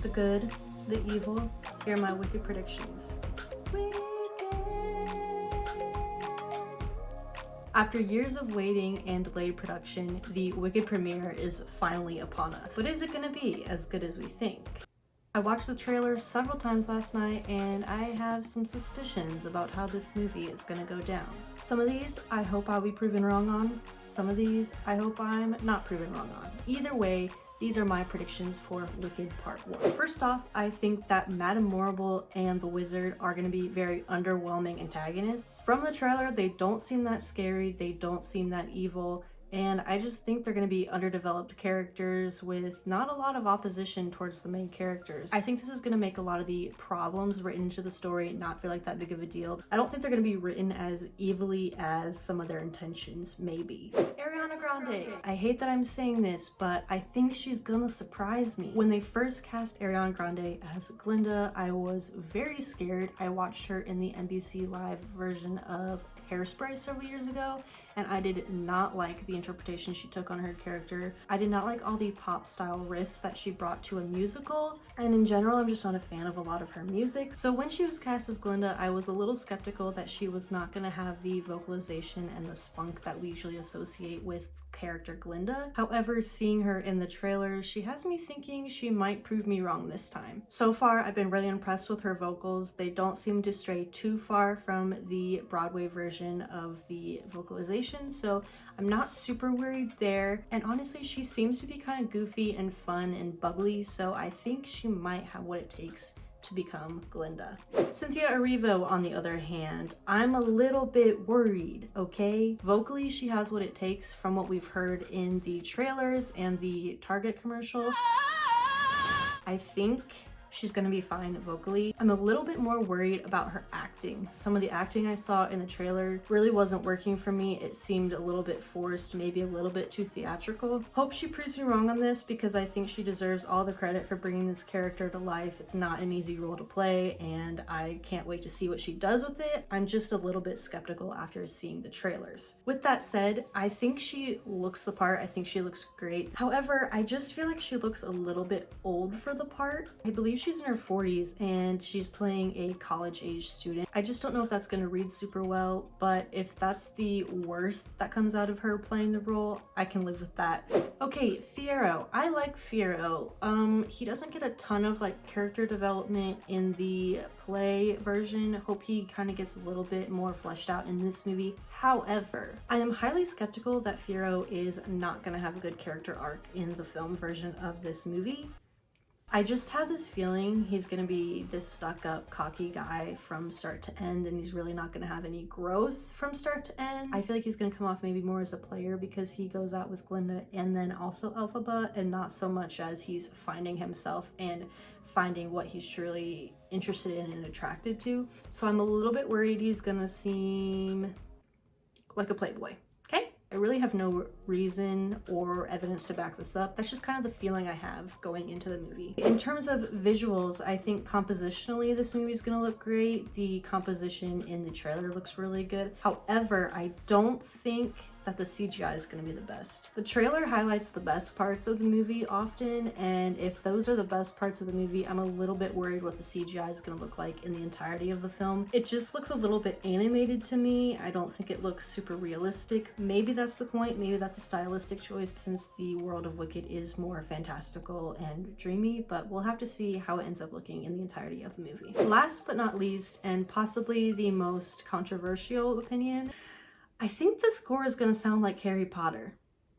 the good, the evil. Here are my Wicked predictions. Wicked! After years of waiting and delayed production, the Wicked premiere is finally upon us. But is it gonna be as good as we think? I watched the trailer several times last night and I have some suspicions about how this movie is gonna go down. Some of these I hope I'll be proven wrong on. Some of these I hope I'm not proven wrong on. Either way, these are my predictions for Wicked Part 1. First off, I think that Madame Morrible and the Wizard are going to be very underwhelming antagonists. From the trailer, they don't seem that scary, they don't seem that evil, and I just think they're going to be underdeveloped characters with not a lot of opposition towards the main characters. I think this is going to make a lot of the problems written into the story not feel like that big of a deal. I don't think they're going to be written as evilly as some of their intentions maybe. Ariana Grande. I hate that I'm saying this, but I think she's gonna surprise me. When they first cast Ariana Grande as Glenda, I was very scared. I watched her in the NBC Live version of Hairspray several years ago, and I did not like the interpretation she took on her character. I did not like all the pop style riffs that she brought to a musical, and in general I'm just not a fan of a lot of her music. So when she was cast as Glenda, I was a little skeptical that she was not going to have the vocalization and the spunk that we usually associate with character Glenda. However, seeing her in the trailer, she has me thinking she might prove me wrong this time. So far, I've been really impressed with her vocals. They don't seem to stray too far from the Broadway version of the vocalization, so I'm not super worried there. And honestly, she seems to be kind of goofy and fun and bubbly, so I think she might have what it takes to become Glenda. Cynthia Erivo, on the other hand, I'm a little bit worried, okay? Vocally, she has what it takes from what we've heard in the trailers and the Target commercial. I think she's gonna be fine vocally. I'm a little bit more worried about her acting. Some of the acting I saw in the trailer really wasn't working for me. It seemed a little bit forced, maybe a little bit too theatrical. Hope she proves me wrong on this because I think she deserves all the credit for bringing this character to life. It's not an easy role to play and I can't wait to see what she does with it. I'm just a little bit skeptical after seeing the trailers. With that said, I think she looks the part. I think she looks great. However, I just feel like she looks a little bit old for the part. I believe she's in her 40s and she's playing a college-age student. I just don't know if that's going to read super well, but if that's the worst that comes out of her playing the role, I can live with that. Okay, Fiero. I like Fiero. He doesn't get a ton of like character development in the play version. Hope he kind of gets a little bit more fleshed out in this movie. However, I am highly skeptical that Fiero is not going to have a good character arc in the film version of this movie. I just have this feeling he's gonna be this stuck-up, cocky guy from start to end, and he's really not gonna have any growth from start to end. I feel like he's gonna come off maybe more as a player because he goes out with Glenda and then also Elphaba, and not so much as he's finding himself and finding what he's truly interested in and attracted to. So I'm a little bit worried he's gonna seem like a playboy. I really have no reason or evidence to back this up. That's just kind of the feeling I have going into the movie. In terms of visuals, I think compositionally this movie is gonna look great. The composition in the trailer looks really good. However, I don't think that the CGI is going to be the best. The trailer highlights the best parts of the movie often, and if those are the best parts of the movie, I'm a little bit worried what the CGI is going to look like in the entirety of the film. It just looks a little bit animated to me. I don't think it looks super realistic. Maybe that's the point. Maybe that's a stylistic choice since the world of Wicked is more fantastical and dreamy, but we'll have to see how it ends up looking in the entirety of the movie. Last but not least, and possibly the most controversial opinion, I think the score is going to sound like Harry Potter.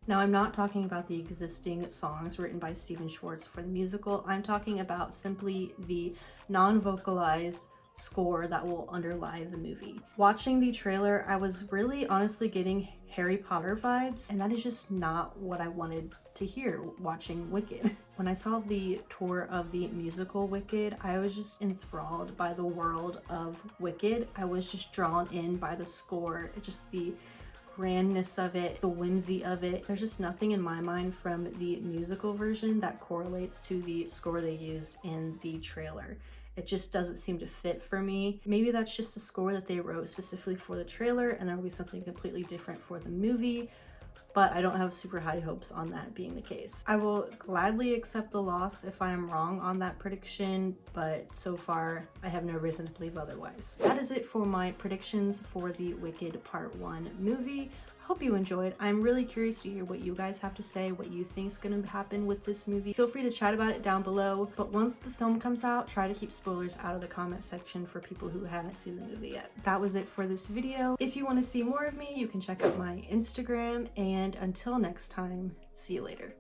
Now, I'm not talking about the existing songs written by Stephen Schwartz for the musical. I'm talking about simply the non-vocalized score that will underlie the movie. Watching the trailer, I was really honestly getting Harry Potter vibes, and that is just not what I wanted to hear watching Wicked. When I saw the tour of the musical Wicked, I was just enthralled by the world of Wicked. I was just drawn in by the score, just the grandness of it, the whimsy of it. There's just nothing in my mind from the musical version that correlates to the score they used in the trailer. It just doesn't seem to fit for me. Maybe that's just a score that they wrote specifically for the trailer and there will be something completely different for the movie. but I don't have super high hopes on that being the case. I will gladly accept the loss if I am wrong on that prediction, but so far I have no reason to believe otherwise. That is it for my predictions for the Wicked Part 1 movie. Hope you enjoyed. I'm really curious to hear what you guys have to say, what you think is going to happen with this movie. Feel free to chat about it down below, but once the film comes out, try to keep spoilers out of the comment section for people who haven't seen the movie yet. That was it for this video. If you want to see more of me, you can check out my Instagram, and until next time, see you later.